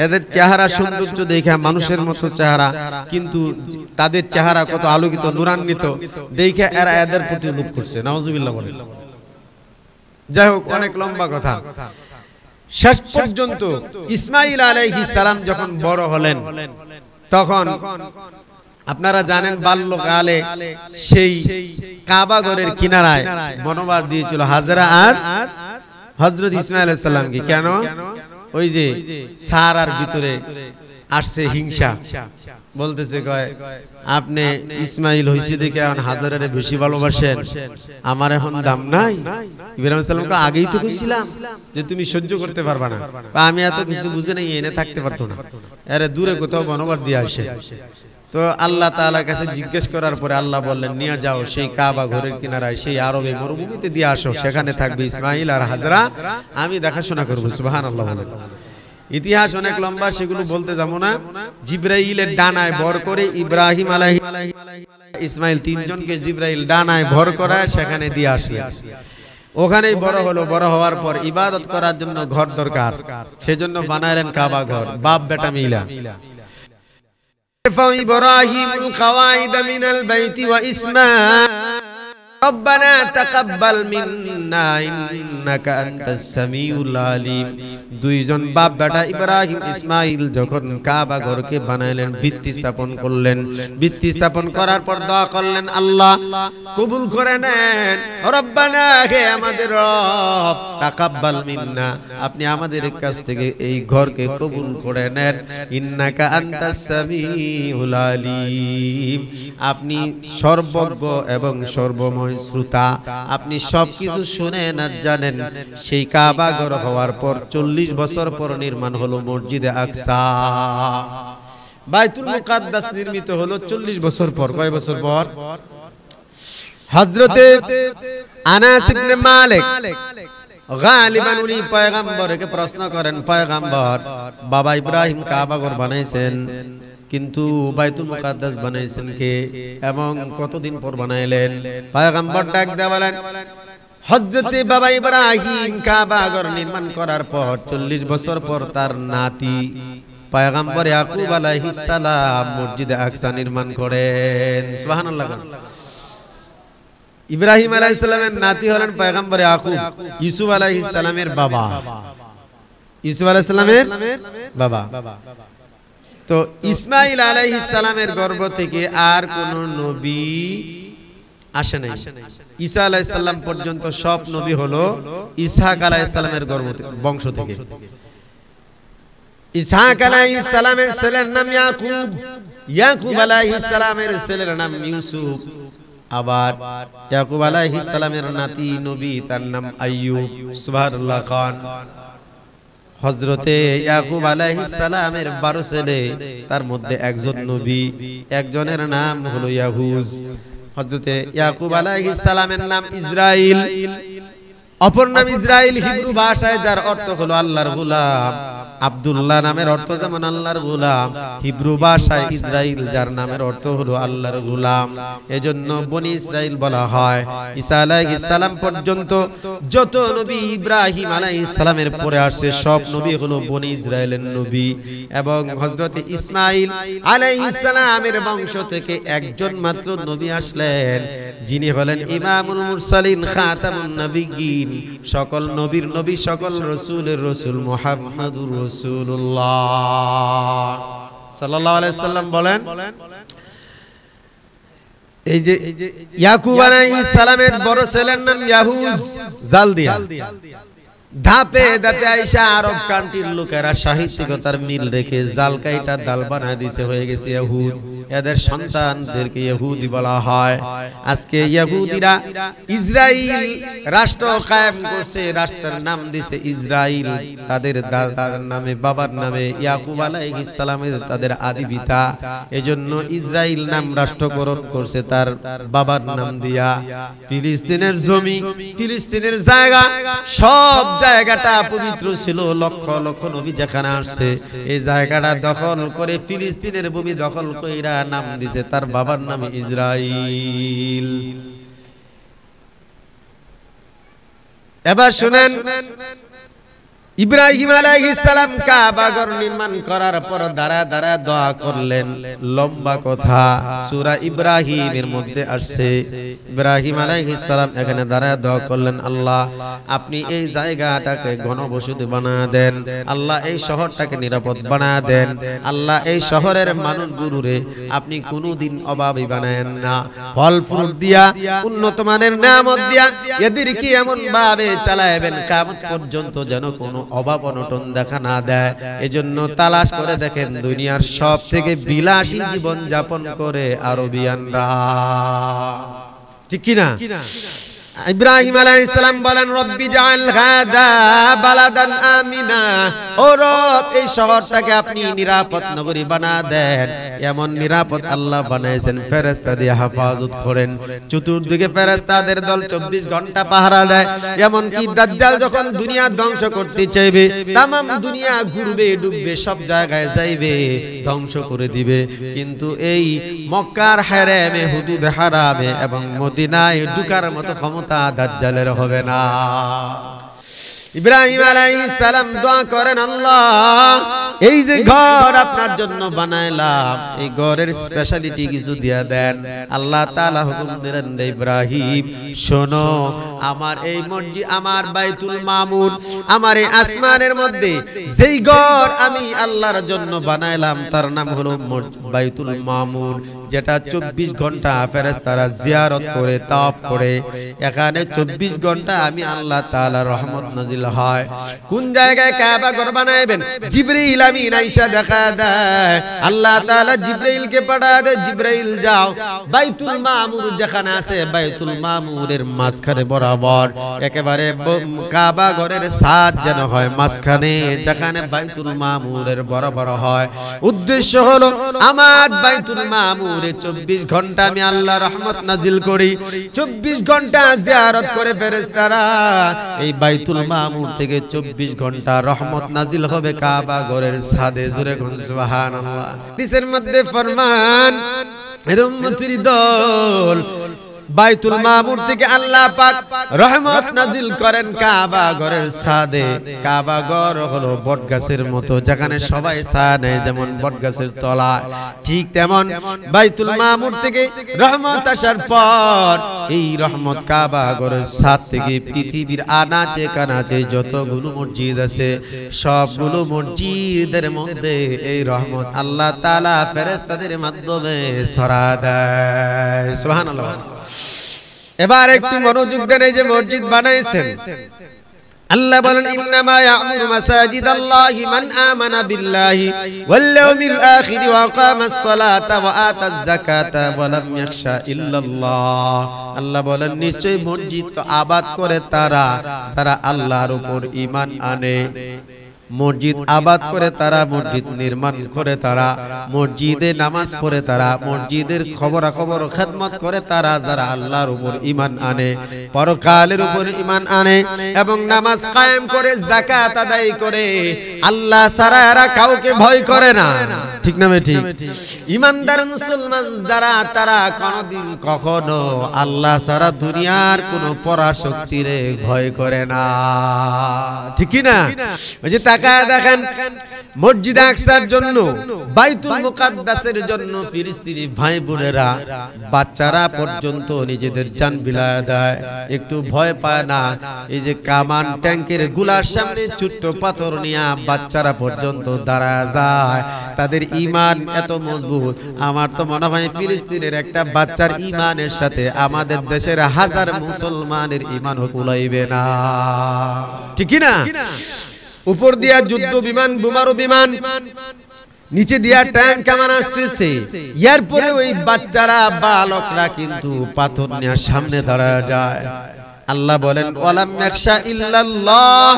এদের চেহারা সৌন্দর্য দেখে মানুষের মতো চেহারা, কিন্তু তাদের চেহারা কত আলোকিত নূরান্বিত দেখে এরা এদের প্রতি লোভ করছে। নাউজুবিল্লাহ বলেন। যাই হোক, অনেক লম্বা কথা। শেষ পর্যন্ত ইসমাইল আলাইহিস সালাম যখন বড় হলেন, তখন আপনারা জানেন বাল্যকালে সেই কাবা ঘরের কিনারায় বনবাস দিয়েছিল হাজেরা আর হযরত ইসমাইল আলাইহিস সালামকে। কেন? ওই যে সারার ভিতরে আসছে হিংসা, বলতেছে, কয় আপনি ইসমাইল হইছে দেখে এখন হাজেরারে বেশি ভালোবাসেন, আমার এখন দাম নাই। ইব্রাহিম আলাইহিস সালামকে আগেই তো কইছিলাম যে তুমি সহ্য করতে পারবা না, আমি এত কিছু বুঝে নাই, এনে থাকতে পারতো না, আরে দূরে কোথাও বনবাস দিয়ে আসে। তো আল্লাহ তাআলার কাছে জিজ্ঞেস করার পরে আল্লাহ বললেন, নিয়ে যাও সেই কাবা ঘরের কিনারায়, সেই আরবে মরুভূমিতে দিয়ে আসো, সেখানে থাকবে ইসমাইল আর হাজেরা, আমি দেখাশোনা করব। সুবহানাল্লাহ। ইতিহাস অনেক লম্বা, সেগুলো বলতে যাব না। জিবরাইলের ডানায় ভর করে ইব্রাহিম আলাইহিস ইসমাইল তিনজনকে জিবরাইল ডানায় ভর করায় সেখানে দিয়ে আসলেন। ওখানেই বড় হলো, বড় হওয়ার পর ইবাদত করার জন্য ঘর দরকার, সেজন্য বানাইলেন কাবা ঘর, বাপ বেটা মিলা। ইব্রাহিমুল কাওয়াইদ মিনাল বাইতি ওয়া ইসমাঈল রব্বানা তাকাব্বাল মিন্না ইন্নাকা আনতাস সামিউল আলিম। দুইজন বাপ বেটা ইব্রাহিম ইসমাইল যখন কাবা ঘরকে বানাইলেন, ভিত্তি স্থাপন করলেন, ভিত্তি স্থাপন করার পর দোয়া করলেন, আল্লাহ কবুল করে নেন, রব্বানা হে আমাদের রব, তাকাব্বাল মিন্না আপনি আমাদের কাছ থেকে এই ঘরকে কবুল করে নেন, ইন্নাকা আনতাস সামিউল আলিম আপনি সর্বজ্ঞ এবং সর্বময় শ্রোতা, আপনি সবকিছু শুনেন আর জানেন। সেই কাবা ঘর হওয়ার পর 40 বছর পর নির্মাণ হলো মসজিদে আকসা। বাইতুল মুকাদ্দাস নির্মিত হলো 40 বছর পর। কয় বছর পর? হযরতে আনাস ইবনে মালিক গালিবান উনি পয়গম্বরকে প্রশ্ন করেন, পয়গম্বর বাবা ইব্রাহিম কাবা ঘর বানাইছেন, কিন্তু বাইতুল মুকাদ্দাস বানাইছেন কে এবং কতদিন পর বানাইলেন? পয়গম্বর ডাক দিয়ে বলেন, হযরতে বাবা ইব্রাহিম কাবা ঘর নির্মাণ করার পর 40 বছর পর তার নাতি পয়গম্বর ইয়াকুব আলাইহিস সালাম মসজিদে আকসা নির্মাণ করেন। সুবহানাল্লাহ। ইব্রাহিম আলাইহিস সালামের নাতি হলেন পয়গম্বর ইয়াকুব, ইউসুফ আলাইহিস সালামের বাবা, ইউসুফ আলাইহিস সালামের বাবা। তো ইসমাইল আলাইহিস সালামের গর্ভ থেকে আর কোন নবী আসে নাই। ঈসা আলাইহিস সালাম পর্যন্ত সব নবী হলো ইসহাক আলাইহিস সালামের বংশ থেকে। ইসহাক আলাইহিস সালামের ছেলের নাম ইয়াকুব, ইয়াকুব আলাইহিস সালামের ছেলের নাম ইউসুফ, আবার ইয়াকুব আলাইহিস সালামের নাতি নবী তার নাম আইয়ুব। সুবহানাল্লাহ খান। হযরতে ইয়াকুব আলাইহিস সালামের 12 ছেলে, তার মধ্যে একজন নবী, একজনের নাম হলো ইয়াহুজ। হযরতে ইয়াকুব আলাইহিস সালামের নাম ইসরাইল, অপর নাম ইসরাইল হিব্রু ভাষায়, যার অর্থ হলো আল্লাহর গোলাম। আব্দুল্লাহ নামের অর্থ যেমন আল্লাহর গোলাম, হিব্রু ভাষায় ইসরাইল যার নামের অর্থ হলো আল্লাহর গোলাম, এজন্য বনি ইসরাইল বলা হয়। ঈসা আলাইহিস সালাম পর্যন্ত যত নবী ইব্রাহিম আলাইহিস সালামের পরে আসছে সব নবী হলো বনি ইসরাইলের নবী। এবং হযরত ইসমাইল আলাইহিস সালামের বংশ থেকে একজন মাত্র নবী আসলেন, যিনি হলেন ইমামুল মুরসালিন, খাতামুন নবিয়্যিন, সকল নবীর নবী, সকল রাসূলের রাসূল মুহাম্মদুর রাসূলুল্লাহ সাল্লাল্লাহু আলাইহি সাল্লাম বলেন, এই যে ইয়াকুব আলাইহিস সালামের বড় ছেলের নাম ইয়াহুজ, জালদিয়া। ধাপে ধাপে আইসা আরব কান্ট্রির লোকেরা সাহিত্যিকতার মিল রেখে জালকাইটা দাল বানায় দিয়েছে, হয়ে গেছে ইহুদ। এদের সন্তানদেরকে ইহুদি বলা হয়। আজকে ইহুদিরা ইসরাইল রাষ্ট্র কায়েম করছে, রাষ্ট্রের নাম দিয়েছে ইসরাইল, তাদের দাদার নামে, বাবার নামে ইয়াকুব আলাইহিস সালামের তাদের আদি পিতা, এজন্য ইসরাইল নাম রাষ্ট্রকরণ করছে তার বাবার নাম দিয়া। ফিলিস্তিনের জমি, ফিলিস্তিনের জায়গা, সব জায়গাটা পবিত্র ছিল, লক্ষ লক্ষ নবী যেখানে আসছে এই জায়গাটা দখল করে ফিলিস্তিনের ভূমি দখল কইরা নাম দিছে তার বাবার নাম ইসরাইল। এবার শুনেন, ইব্রাহিম আলাইহিস সালাম কাবা ঘর নির্মাণ করার পর দাঁড়া দাঁড়া দোয়া করলেন। লম্বা কথা, সূরা ইব্রাহিমের মধ্যে আসছে। ইব্রাহিম আলাইহিস সালাম এখানে দাঁড়া দোয়া করলেন, আল্লাহ আপনি এই জায়গাটাকে ঘনবসতি বানায় দেন, আল্লাহ এই শহরটাকে নিরাপদ বানায় দেন, আল্লাহ এই শহরের মানুষগুলোরে আপনি কোনোদিন অভাবী বানায়েন না, ফল ফ্রুট দিয়া, উন্নত মানের নিয়ামত দিয়া এদেরকে এমন ভাবে চালাবেন কিয়ামত পর্যন্ত যেন কোনো অভাব অনটন দেখা না দেয়। এজন্য তালাশ করে দেখেন দুনিয়ার সব থেকে বিলাসী জীবন যাপন করে আরবিয়ানরা, ঠিক কি না? ইব্রাহিম আলাইহিস সালাম বলেন, রব্বি জাআল হাদা বালাদান আমিনা, ও রব এই শহরটাকে আপনি নিরাপদ নগরী বানা দেন। এমন নিরাপদ আল্লাহ বানাইছেন, ফেরেশতা দিয়ে হেফাজত করেন, চতুর্দিকে ফেরেশতাদের দল 24 ঘন্টা পাহারা দেয়। এমন কি দাজ্জাল যখন দুনিয়া ধ্বংস করতে চাইবে, तमाम দুনিয়া ঘুরবে, ডুববে, সব জায়গায় যাইবে, ধ্বংস করে দিবে, কিন্তু এই মক্কার হারামে, হুদুদ হারামে এবং মদিনায় ঢুকার মতো ক্ষমতা ক্ষমতা দাজ্জালের হবে না। ইব্রাহিম আলাইহিস সালাম দোয়া করেন, আল্লাহ এই যে ঘর আপনার জন্য বানাইলাম এই ঘরের স্পেশালিটি কিছু দিয়া দেন। আল্লাহ তাআলা হুকুম দিলেন, ইব্রাহিম শোনো, আমার এই মসজিদ, আমার বাইতুল মামুর, আমার এই আসমানের মধ্যে যেই ঘর আমি আল্লাহর জন্য বানাইলাম তার নাম হলো বাইতুল মামুর, যেটা 24 ঘন্টা ফেরেশতারা জিয়ারত করে তাওয়াফ করে। এখানে 24 ঘন্টা আমি আল্লাহ তাআলার রহমত নাজিল হয়। কোন জায়গায় কাবা ঘর বানাইবেন? জিবরিল আমিন আয়েশা দেখা দেয়, আল্লাহ তাআলা জিবরাইলকে পাঠায় দেয়, জিবরাইল যাও বাইতুল মামুর যেখানে আছে বাইতুল মামুরের মাঝখানে বরাবর একেবারে কাবা ঘরের ছাদ যেন হয় মাঝখানে, যেখানে বাইতুল মামুরের বরাবর হয়। উদ্দেশ্য হলো আমার বাইতুল মামুরে 24 ঘন্টা আমি আল্লাহ রহমত নাজিল করি। 24 ঘন্টা জিয়ারত করে ফেরেশতারা এই বাইতুল মামুর থেকে 24 ঘন্টা রহমত নাজিল হবে কাবা ঘরের ছাদে। জোরে কোন সুবহানাল্লাহ। হাদিসের মধ্যে ফরমান, এর উম্মতের দল বাইতুল মামুর থেকে আল্লাহ পাক রহমত নাজিল করেন কাবা ঘরের ছাদে। কাবা ঘর হলো বটগাছের মতো, যেখানে সবাই ছায়া নেয় যেমন বটগাছের তলায়, ঠিক তেমন বাইতুল মামুর থেকে রহমত আসার পর এই রহমত কাবা ঘরের ছাদ থেকে পৃথিবীর আনাচে কানাচে যতগুলো মসজিদ আছে সবগুলো মসজিদের মধ্যে এই রহমত আল্লাহ তাআলা ফেরেশতাদের মাধ্যমে ছড়া দেয়। সুবহানাল্লাহ। এবার একটু মনোযোগ দেন, এই যে মসজিদ বানাইছেন আল্লাহ বলেন, ইন্নামা ইয়ামুরু মাসাজিদাল্লাহি মান আমানা বিল্লাহি ওয়াল ইয়াউমিল আখির ওয়া আকামাস সালাতা ওয়া আতাজ যাকাতা ওয়া লাম ইয়াখশা ইল্লাল্লাহ। আল্লাহ বলেন, নিশ্চয়ই মসজিদ তো আবাদ করে তারা যারা আল্লাহর উপর ঈমান আনে। মসজিদ আবাদ করে তারা, মসজিদ নির্মাণ করে তারা, মসজিদে নামাজ পড়ে তারা, মসজিদের খবরাখবর খেদমত করে তারা যারা আল্লাহর উপর ঈমান আনে, পরকালের উপর ঈমান আনে এবং নামাজ কায়েম করে যাকাত আদায় করে। আল্লাহ ছাড়া এরা কাউকে ভয় করে না, ঠিক না ঠিক? ঈমানদার মুসলমান যারা তারা কোনদিন কখনো আল্লাহ ছাড়া দুনিয়ার কোনো পরাশক্তিরে ভয় করে না, ঠিক কি না? ওই যে দেখেন মসজিদ আকসার জন্য, বাইতুল মুকাদ্দাসের জন্য ফিলিস্তিনি ভাই বোনেরা, বাচ্চারা পর্যন্ত নিজেদের জান বিলায় দেয়, একটু ভয় পায় না। এই যে কামান ট্যাঙ্কের গুলার সামনে ছোট্ট পাথর নিয়ে বাচ্চারা পর্যন্ত দাঁড়া যায়, তাদের ঈমান এত মজবুত। আমার তো মনে হয় ফিলিস্তিনের একটা বাচ্চার ঈমানের সাথে আমাদের দেশের হাজার মুসলমানের ঈমানও কুলাইবে না, ঠিক কি না? উপর দিয়া যুদ্ধ বিমান, বোমারু বিমান, নিচে দিয়া ট্যাঙ্ক কামান আসতেছে, এরপরে ওই বাচ্চারা বালকরা কিন্তু পাথর নিয়ে সামনে দাঁড়ায় যায়। আল্লাহ বলেন, ওয়ালাম ইয়াখশা ইল্লাল্লাহ।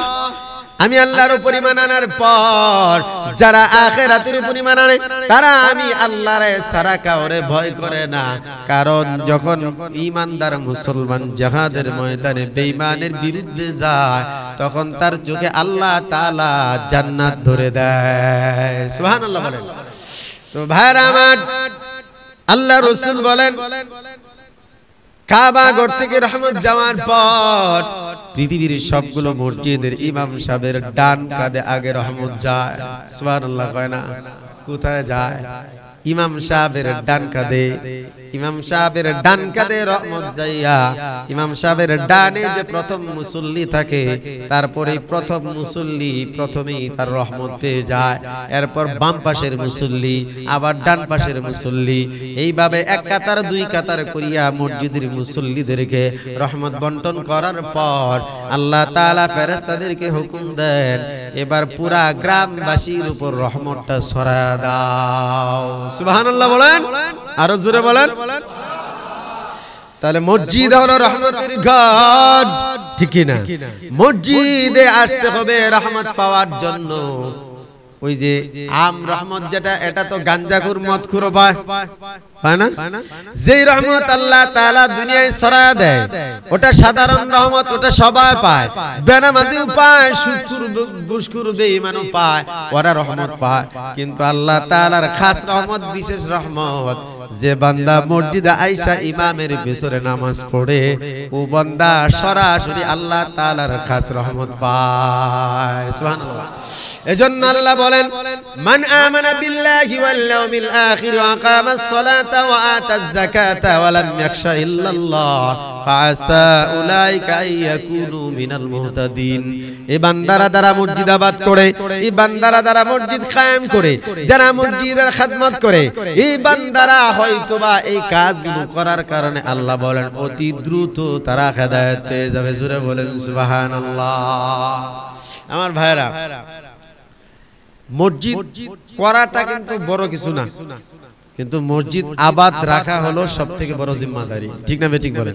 আমি আল্লাহর উপর ঈমান আনার পর যারা আখিরাতের উপর ঈমান আনে তারা আমি আল্লাহরে ছাড়া কাউরে ভয় করে না। কারণ যখন ঈমানদার মুসলমান জিহাদের ময়দানে বেঈমানের বিরুদ্ধে যায় তখন তার চোখে আল্লাহ তাআলা জান্নাত ধরে দেয়। সুবহানাল্লাহ বলেন। তো ভাইরা আমার, আল্লাহ রাসূল বলেন, কাবা ঘর থেকে রহমত যাওয়ার পর পৃথিবীর সবগুলো মসজিদের ইমাম সাহেবের ডান কাঁধে আগে রহমত যায়। সুবহানাল্লাহ কয় না? কোথায় যায়? ইমাম সাহেবের ডান কাঁধে, ইমাম সাহেবের ডান কাঁধে রহমত যাইয়া ইমাম সাহেবের ডানে যে প্রথম মুসল্লি থাকে তারপরে প্রথম মুসল্লি প্রথমেই তার রহমত পেয়ে যায়, এরপর বাম পাশের মুসল্লি, আবার ডান পাশের মুসল্লি, এইভাবে এক কাতার দুই কাতার করিয়া মসজিদের মুসল্লিদেরকে রহমত বন্টন করার পর আল্লাহ তাআলা ফেরেশতাদেরকে হুকুম দেন, এবার পুরা গ্রামবাসীর উপর রহমতটা ছড়ায়া দাও। সুবহানাল্লাহ বলেন, আরো জোরে বলেন। তাহলে মসজিদ হলো রহমতের ঘর, ঠিক না? মসজিদে আসতে হবে রহমত পাওয়ার জন্য। ওই যে আম রহমত যেটা, এটা তো গাঞ্জাখুর মদখুরও পায়, পায় না? যেই রহমত আল্লাহ তাআলা দুনিয়ায় ছড়ায়া দেয় ওটা সাধারণ রহমত, ওটা সবাই পায়, বেনামাজিও পায়, সুদখুর ঘুষখুর বেঈমানও পায়, ওরা রহমত পায়। কিন্তু আল্লাহ তাআলার খাস রহমত, বিশেষ রহমত যে বান্দা মসজিদে আইসা ইমামের পেছনে নামাজ পড়ে ও বান্দা সরাসরি আল্লাহ তাআলার খাস রহমত পায়। সুবহানাল্লাহ। এজন্য আল্লাহ বলেন, মান আমানা বিল্লাহি ওয়াল ইয়াউমিল আখির ওয়া আকামাস সালাতা ওয়া আতাজ যাকাতা ওয়া লাম ইয়াখশা ইল্লাল্লাহ ফাআসা উলাইকা আইয়াকুনু মিনাল মুহতাদিন। এই বান্দারা দ্বারা মসজিদ আবাদ করে, এই বান্দারা দ্বারা মসজিদ কায়েম করে, যারা মসজিদের খেদমত করে, এই বান্দারা হয়তোবা এই কাজগুলো করার কারণে আল্লাহ বলেন অতি দ্রুত তারা হেদায়েত পেয়ে যাবে। জোরে বলেন সুবহানাল্লাহ। আমার ভাইরা, মসজিদ করাটা কিন্তু বড় কিছু না, কিন্তু মসজিদ আবাদ রাখা হলো সবথেকে বড় জিম্মাদারি। ঠিক না ঠিক বলেন?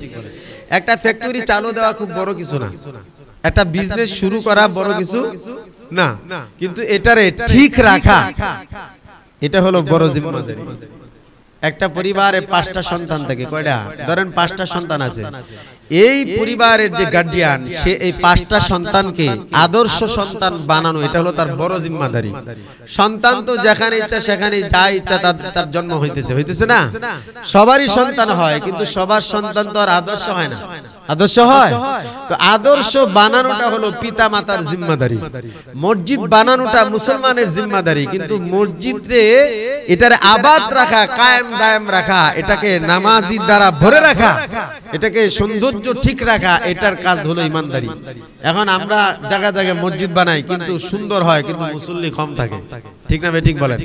একটা ফ্যাক্টরি চালু দেওয়া খুব বড় কিছু না, একটা বিজনেস শুরু করা বড় কিছু না, কিন্তু এটারে ঠিক রাখা এটা হলো বড় জিম্মাদারি। একটা পরিবারে 5টা সন্তান থাকে, কয়টা? ধরেন 5টা সন্তান আছে। এই পরিবারের যে গার্ডিয়ান, সে এই 5টা সন্তানকে আদর্শ সন্তান বানানো, এটা হলো তার বড় জিম্মাদারি। সন্তান তো যেখানে ইচ্ছা সেখানে যা ইচ্ছা তার জন্ম হইতেছে না। সবারই সন্তান হয়, কিন্তু সবার সন্তান তো আর আদর্শ হয় না। আদর্শ হয় তো আদর্শ বানানোটা হলো পিতা মাতার জিম্মাদারি। মসজিদ বানানোটা মুসলমানের জিম্মাদারি, কিন্তু মসজিদে এটার আবাদ রাখা, কায়েম দায়েম রাখা, এটাকে নামাজি দ্বারা ভরে রাখা, এটাকে সৌন্দর্য ঠিক রাখা, এটার কাজ হলো ইমানদারি। এখন আমরা জায়গা জায়গায় মসজিদ বানাই, কিন্তু সুন্দর হয়, কিন্তু মুসল্লি কম থাকে। ঠিক না ঠিক বলেন?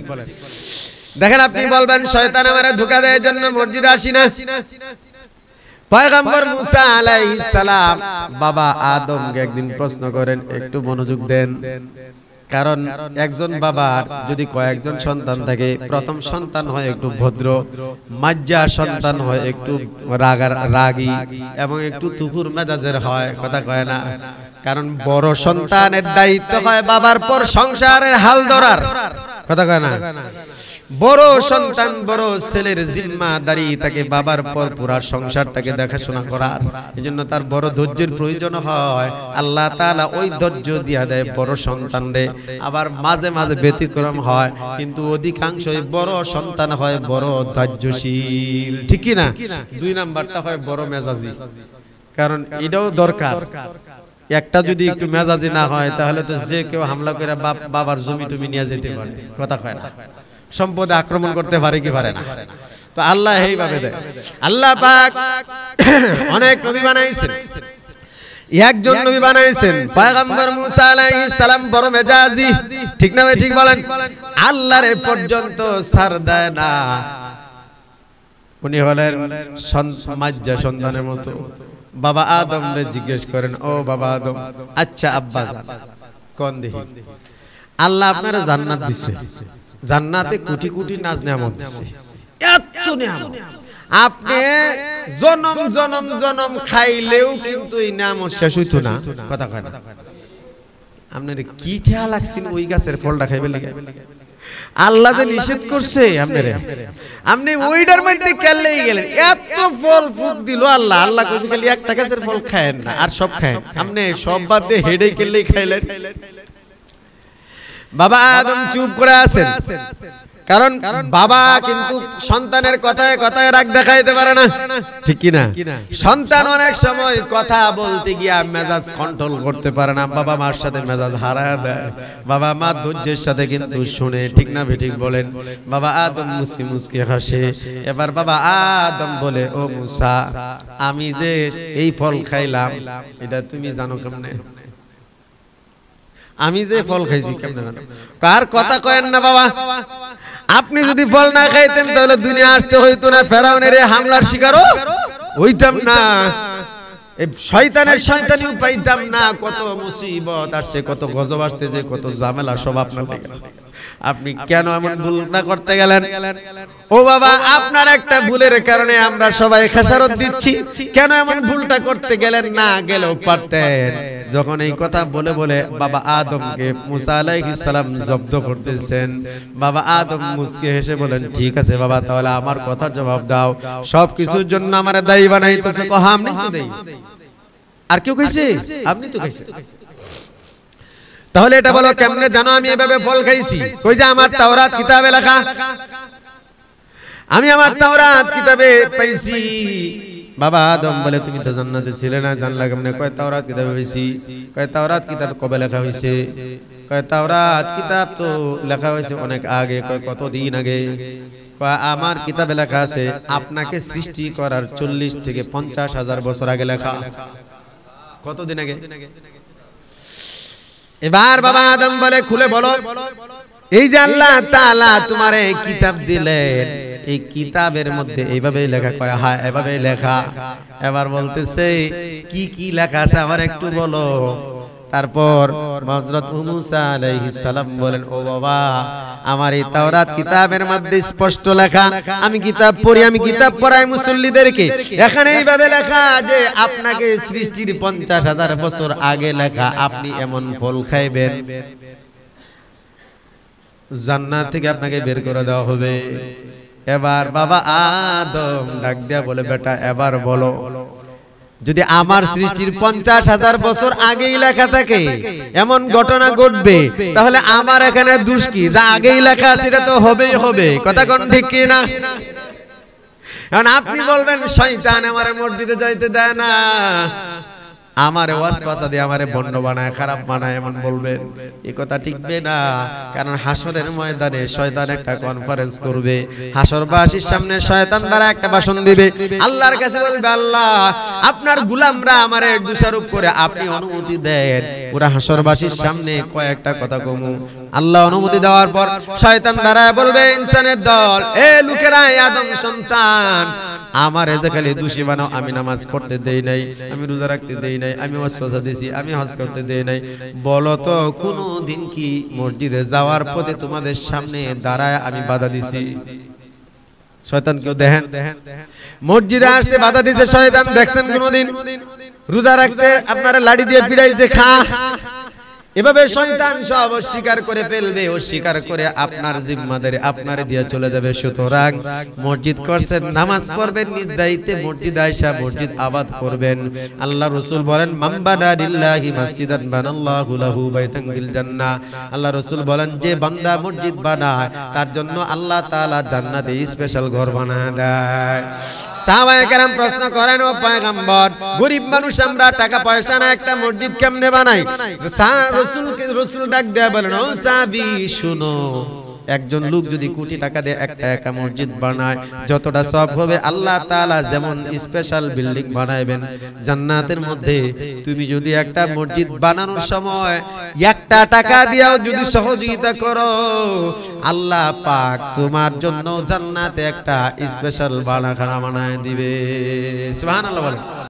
দেখেন, আপনি বলবেন শয়তান আমারে ধোঁকা দেওয়ার জন্য মসজিদে আসি না। পয়গম্বর মুসা আলাইহিস সালাম বাবা আদমকে একদিন প্রশ্ন করেন, একটু মনোযোগ দেন। কারণ একজন বাবার যদি কয়েকজন সন্তান থাকে, প্রথম সন্তান হয় একটু ভদ্র, মাজ্জা সন্তান হয় একটু রাগী এবং একটু তুকুর মেজাজের হয়, কথা কয় না। কারণ বড় সন্তানের দায়িত্ব হয় বাবার পর সংসারের হাল ধরার, কথা কয় না। বড় সন্তান, বড় ছেলের জিম্মাদারি তাকে বাবার পর পুরা সংসারটাকে দেখাশোনা করার। এজন্য তার বড় ধৈর্যের প্রয়োজন হয়। আল্লাহ তাআলা ওই ধৈর্য দিয়া দেয় বড় সন্তানরে। আবার মাঝে মাঝে ব্যতিক্রম হয়, কিন্তু অধিকাংশই বড় সন্তান হয় বড় ধৈর্যশীল। ঠিক কি না? 2 নাম্বারটা হয় বড় মেজাজি, কারণ এটাও দরকার। একটা যদি একটু মেজাজি না হয়, তাহলে তো যে কেউ হামলা করে বাবার জমি টুমি নিয়ে যেতে পারে, কথা কয় না। সম্পদে আক্রমণ করতে পারে কি পারে না? তো আল্লাহ এইভাবে দেয়। আল্লাহ পাক অনেক নবী বানাইছেন, একজন নবী বানাইছেন পয়গম্বর মুসা আলাইহিস সালাম বড় মেজাজি। ঠিক না ঠিক বলেন? আল্লাহর পর্যন্ত ছাড় দেয় না। উনি হলেন মাজ্জা সন্তানের মতো। বাবা আদম রে জিজ্ঞেস করেন, ও বাবা আদম, আচ্ছা আব্বা জান কোন দেখি, আল্লাহ আপনারা জান্নাত দিছে, জান্নাতে কোটি কোটি নাজ নেয়ামত দিছে, এত নেয়ামত আপনি জনম জনম জনম খাইলেও কিন্তু এই নেয়ামত শেষ হইতো না, কথা কয় না। আপনার কি ঠেয়া লাগছিল ওই গাছের ফলটা খাইবে লাগি? আল্লাহ যে নিষেধ করছে আপনারে, আপনি ওইটার মধ্যে কেলেই গেলেন। এত ফল ফুক দিল আল্লাহ, আল্লাহ কইছে খালি একটা গাছের ফল খায়েন না, আর সব খায়েন। আপনি সব বাদ দিয়ে হেডে কেলেই খাইলেন। বাবা আদম চুপ করে আছেন, কারণ বাবা কিন্তু সন্তানের কথায় কথায় রাগ দেখাইতে পারে না, ঠিক কি না? সন্তান অনেক সময় কথা বলতে গিয়া মেজাজ কন্ট্রোল করতে পারে না, বাবা মার সাথে মেজাজ হারায় দেয়। বাবা মা ধৈর্যের সাথে কিন্তু শুনে, ঠিক না ঠিক বলেন? বাবা আদম মুসকি মুসকি হাসে। এবার বাবা আদম বলে, ও মুসা, আমি যে এই ফল খাইলাম এটা তুমি জানো কেমনে? আমি যে ফল খাইছি কেমনে জানো? কার কথা কয়েন না বাবা, আপনি যদি ফল না খাইতেন তাহলে দুনিয়া আসতে হইতো না, ফেরাউনের হামলার শিকারও হইতাম না, এই শয়তানের শয়তানিও পাইতাম না, কত মুসিবত আসছে, কত গজব আসতেছে, কত ঝামেলা, সব আপনার লেগে। আপনি কেন এমন ভুলটা করতে গেলেন? ও বাবা, আপনার একটা ভুলের কারণে আমরা সবাই খেসারত দিচ্ছি। কেন এমন ভুলটা করতে গেলেন? না গেলেও পারতেন। যখন এই কথা বলে বলে বাবা আদমকে মুসা আলাইহিস সালাম জব্দ করতেছেন, বাবা আদম মুসকে হেসে বলেন, ঠিক আছে বাবা, তাহলে আমার কথার জবাব দাও, সবকিছুর জন্য আমারে দায়ী বানাইতেছে? কহ আমি তো দেই, আর কেউ কইছে? আপনি তো কইছেন। তাহলে এটা বলো কেমনে জানো আমি এভাবে ফল খাইছি? কই যে আমার তাওরাত কিতাবে লেখা, আমি আমার তাওরাত কিতাবে পাইছি। বাবা আদম বলে তুমি তো জান্নাতে ছিলে না, জানলা কেমনে? কয় তাওরাত কিতাবে পাইছি। কয় তাওরাত কিতাব কবে লেখা হয়েছে? কয় তাওরাত কিতাব তো লেখা হয়েছে অনেক আগে। কয় কতদিন আগে? কয় আমার কিতাবে লেখা আছে আপনাকে সৃষ্টি করার 40 থেকে 50,000 বছর আগে লেখা। কতদিন আগে? এবার বাবা আদম বলে খুলে বলো, এই যে আল্লাহ তাআলা তোমারে কিতাব দিলেন, এই কিতাবের মধ্যে এইভাবে লেখা? কয় হ্যাঁ এভাবে লেখা। এবার বলতেছে কি কি লেখা আছে আমার একটু বলো। তারপর হযরত মুসা আলাইহিস সালাম বলেন, ও বাবা আমার এই তাওরাত কিতাবের মধ্যে স্পষ্ট লেখা, আমি কিতাব পড়ি, আমি কিতাব পড়াই মুসল্লিদেরকে। এখানে এইভাবে লেখা যে আপনাকে সৃষ্টির 50,000 বছর আগে লেখা, আপনি এমন ফল খাইবেন জান্নাত থেকে আপনাকে বের করে দেওয়া হবে। এবার বাবা আদম ডাক দিয়া বলে, বেটা এবার বলো, যদি আমার সৃষ্টির 50,000 বছর আগেই লেখা থাকে, এমন ঘটনা ঘটবে, তাহলে আমার এখানে দোষ কি? যা আগেই লেখা সেটা তো হবেই হবে। কথা কোন ঠিক কি না? কারণ আপনি বলবেন শয়তান আমারে মসজিদে যাইতে দেয় না, আমারে ওয়াসওয়াসা দিয়ে আমারে বন্ড বানায়, খারাপ বানায়, এমন বলবেন। এই কথা ঠিকবে না। কারণ হাসরের ময়দানে শয়তান একটা কনফারেন্স করবে, হাসরবাসীর সামনে শয়তান দ্বারা একটা ভাষণ দিবে। আল্লাহর কাছে বলবে, আল্লাহ আপনার গোলামরা আমারে দোষারোপ করে, আপনি অনুমতি দেন পুরা হাসরবাসীর সামনে কয়েকটা কথা কমু। আল্লাহ অনুমতি দেওয়ার পর শয়তান দ্বারা বলবে, ইনসানের দল, এ লোকেরা, আদম সন্তান, আমার এতে খালি দোষী বানাও। আমি নামাজ পড়তে দেই নাই, আমি রোজা রাখতে দেই নাই, আমি ওয়াসওয়াসা দিছি, আমি হজ করতে দেই নাই। বলো তো কোনো দিন কি মসজিদে যাওয়ার পথে তোমাদের সামনে দাঁড়ায় আমি বাধা দিছি? শয়তান কেউ দেখেন মসজিদে আসতে বাধা দিছে শয়তান দেখছেন কোনোদিন? রোজা রাখতে আপনারা লাঠি দিয়ে পিড়াইছে, খা। এভাবে শয়তান সব অস্বীকার করে ফেলবে, অস্বীকার করে আপনার জিম্মাদারি আপনারে দিয়ে চলে যাবে। সুতরাং মসজিদ করছেন, নামাজ পড়বেন, নিজ দায়িত্বে মসজিদ আয়েশা মসজিদ আবাদ করবেন। আল্লাহ রাসূল বলেন, মান বানা লিল্লাহি মাসজিদান বানাল্লাহু লাহু বাইতান ফিল জান্নাহ। আল্লাহ রাসূল বলেন, যে বান্দা মসজিদ বানায় তার জন্য আল্লাহ তাআলা জান্নাতে স্পেশাল ঘর বানায় দেয়। সাহাবায়ে কেরাম প্রশ্ন করেন, ও পয়গম্বর, গরিব মানুষ আমরা, টাকা পয়সা না, একটা মসজিদ কেমনে বানাই? রাসূল ডাক দেয়া বলেন, ও সাহাবী শুনো, একজন লোক যদি কোটি টাকা দিয়ে একটা একা মসজিদ বানায়, যতটা সওয়াব হবে আল্লাহ তাআলা যেমন স্পেশাল বিল্ডিং বানাইবেন জান্নাতের মধ্যে, তুমি যদি একটা মসজিদ বানানোর সময় একটা টাকা দিয়েও যদি সহযোগিতা করো, আল্লাহ পাক তোমার জন্য জান্নাতে একটা স্পেশাল বানাখানা বানায় দিবে। সুবহানাল্লাহ বলেন।